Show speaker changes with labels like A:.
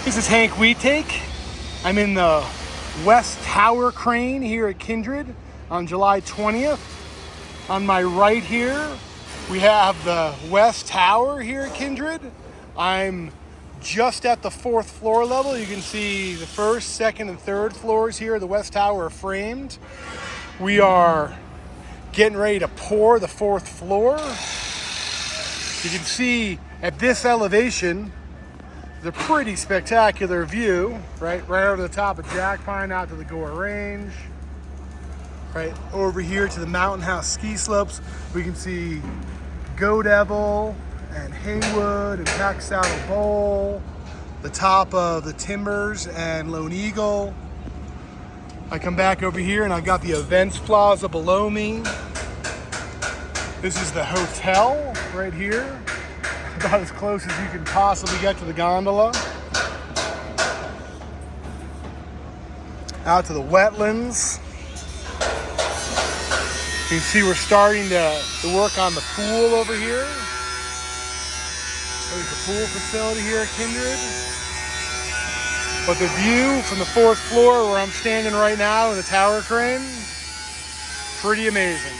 A: This is Hank Wheattake. I'm in the West Tower crane here at Kindred on July 20th. On my right here, we have the West Tower here at Kindred. I'm just at the 4th floor level. You can see the 1st, 2nd, and 3rd floors here of the West Tower are framed. We are getting ready to pour the 4th floor. You can see at this elevation, the pretty spectacular view, right over the top of Jack Pine out to the Gore Range. Right over here to the Mountain House ski slopes, we can see Go Devil and Haywood and Pack Saddle Bowl, the top of the Timbers and Lone Eagle. I come back over here and I've got the Events Plaza below me. This is the hotel right here, about as close as you can possibly get to the gondola. Out to the wetlands. You can see we're starting to work on the pool over here. There's the pool facility here at Kindred. But the view from the 4th floor where I'm standing right now in the tower crane, pretty amazing.